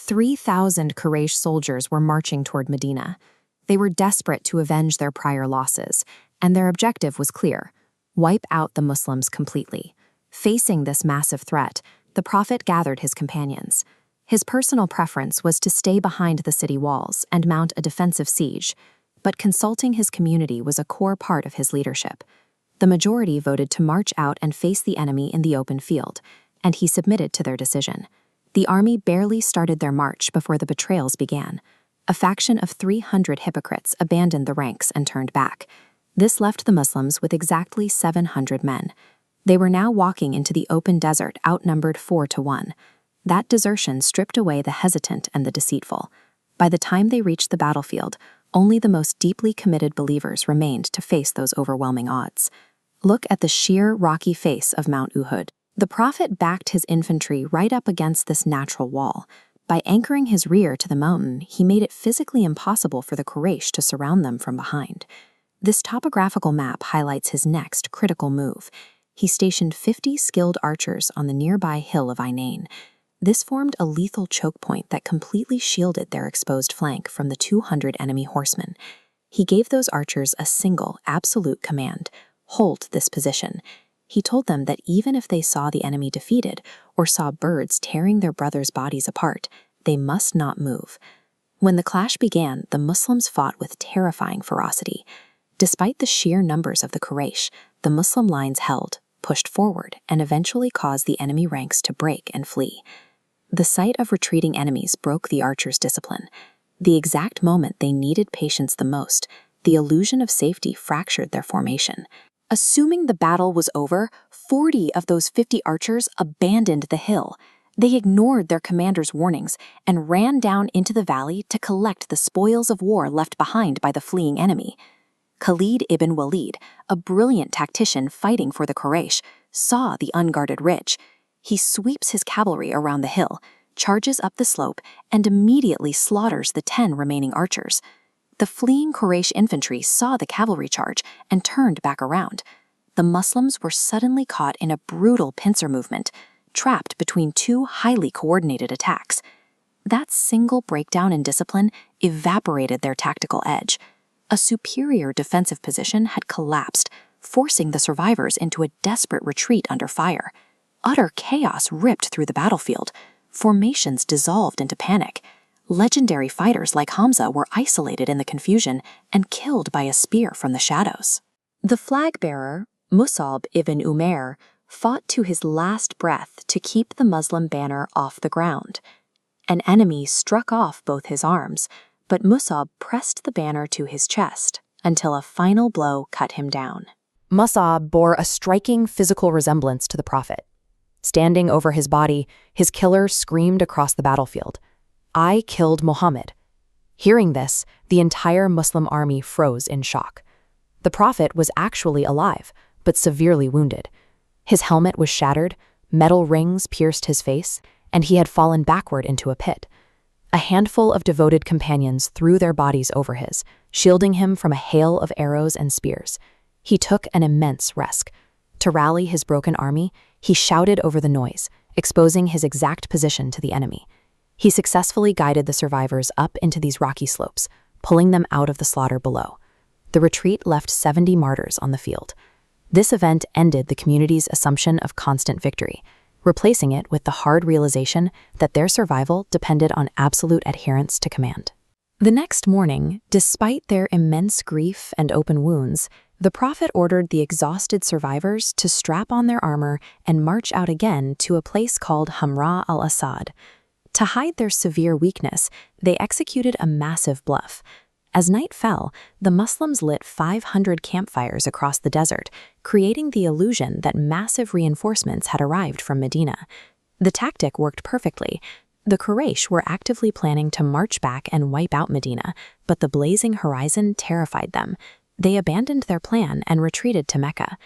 3,000 Quraysh soldiers were marching toward Medina. They were desperate to avenge their prior losses, and their objective was clear: wipe out the Muslims completely. Facing this massive threat, the Prophet gathered his companions. His personal preference was to stay behind the city walls and mount a defensive siege, but consulting his community was a core part of his leadership. The majority voted to march out and face the enemy in the open field, and he submitted to their decision. The army barely started their march before the betrayals began. A faction of 300 hypocrites abandoned the ranks and turned back. This left the Muslims with exactly 700 men. They were now walking into the open desert, outnumbered 4-1. That desertion stripped away the hesitant and the deceitful. By the time they reached the battlefield, only the most deeply committed believers remained to face those overwhelming odds. Look at the sheer, rocky face of Mount Uhud. The Prophet backed his infantry right up against this natural wall. By anchoring his rear to the mountain, he made it physically impossible for the Quraysh to surround them from behind. This topographical map highlights his next critical move. He stationed 50 skilled archers on the nearby hill of Ainain. This formed a lethal choke point that completely shielded their exposed flank from the 200 enemy horsemen. He gave those archers a single, absolute command: hold this position. He told them that even if they saw the enemy defeated or saw birds tearing their brothers' bodies apart, they must not move. When the clash began, the Muslims fought with terrifying ferocity. Despite the sheer numbers of the Quraysh, the Muslim lines held, pushed forward, and eventually caused the enemy ranks to break and flee. The sight of retreating enemies broke the archers' discipline. The exact moment they needed patience the most, the illusion of safety fractured their formation. Assuming the battle was over, 40 of those 50 archers abandoned the hill. They ignored their commander's warnings and ran down into the valley to collect the spoils of war left behind by the fleeing enemy. Khalid ibn Walid, a brilliant tactician fighting for the Quraysh, saw the unguarded ridge. He sweeps his cavalry around the hill, charges up the slope, and immediately slaughters the 10 remaining archers. The fleeing Quraysh infantry saw the cavalry charge and turned back around. The Muslims were suddenly caught in a brutal pincer movement, trapped between two highly coordinated attacks. That single breakdown in discipline evaporated their tactical edge. A superior defensive position had collapsed, forcing the survivors into a desperate retreat under fire. Utter chaos ripped through the battlefield. Formations dissolved into panic. Legendary fighters like Hamza were isolated in the confusion and killed by a spear from the shadows. The flag-bearer, Mus'ab ibn Umair, fought to his last breath to keep the Muslim banner off the ground. An enemy struck off both his arms, but Mus'ab pressed the banner to his chest until a final blow cut him down. Mus'ab bore a striking physical resemblance to the Prophet. Standing over his body, his killer screamed across the battlefield, "I killed Muhammad." Hearing this, the entire Muslim army froze in shock. The Prophet was actually alive, but severely wounded. His helmet was shattered, metal rings pierced his face, and he had fallen backward into a pit. A handful of devoted companions threw their bodies over his, shielding him from a hail of arrows and spears. He took an immense risk. To rally his broken army, he shouted over the noise, exposing his exact position to the enemy. He successfully guided the survivors up into these rocky slopes, pulling them out of the slaughter below. The retreat left 70 martyrs on the field. This event ended the community's assumption of constant victory, replacing it with the hard realization that their survival depended on absolute adherence to command. The next morning, despite their immense grief and open wounds, the Prophet ordered the exhausted survivors to strap on their armor and march out again to a place called Hamra al-Assad. To hide their severe weakness, they executed a massive bluff. As night fell, the Muslims lit 500 campfires across the desert, creating the illusion that massive reinforcements had arrived from Medina. The tactic worked perfectly. The Quraysh were actively planning to march back and wipe out Medina, but the blazing horizon terrified them. They abandoned their plan and retreated to Mecca.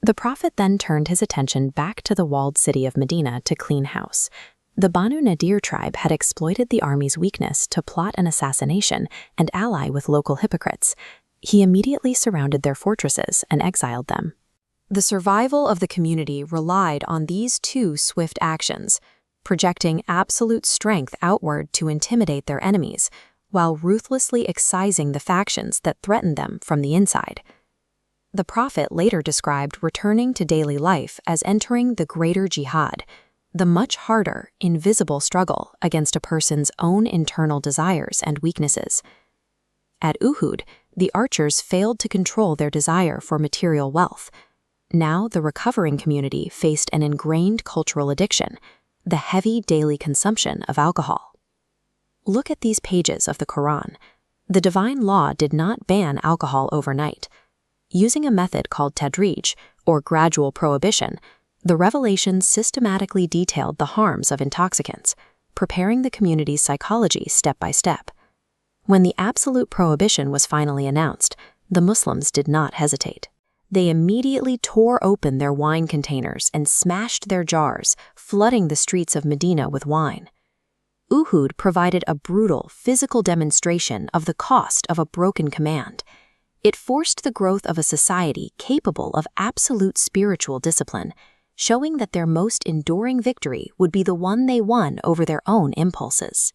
The Prophet then turned his attention back to the walled city of Medina to clean house. The Banu Nadir tribe had exploited the army's weakness to plot an assassination and ally with local hypocrites. He immediately surrounded their fortresses and exiled them. The survival of the community relied on these two swift actions. projecting absolute strength outward to intimidate their enemies, while ruthlessly excising the factions that threatened them from the inside. The Prophet later described returning to daily life as entering the greater jihad, the much harder, invisible struggle against a person's own internal desires and weaknesses. At Uhud, the archers failed to control their desire for material wealth. Now the recovering community faced an ingrained cultural addiction, the heavy daily consumption of alcohol. Look at these pages of the Quran. The divine law did not ban alcohol overnight. Using a method called tadrij, or gradual prohibition, the revelation systematically detailed the harms of intoxicants, preparing the community's psychology step by step. When the absolute prohibition was finally announced, the Muslims did not hesitate. They immediately tore open their wine containers and smashed their jars, flooding the streets of Medina with wine. Uhud provided a brutal physical demonstration of the cost of a broken command. It forced the growth of a society capable of absolute spiritual discipline, showing that their most enduring victory would be the one they won over their own impulses.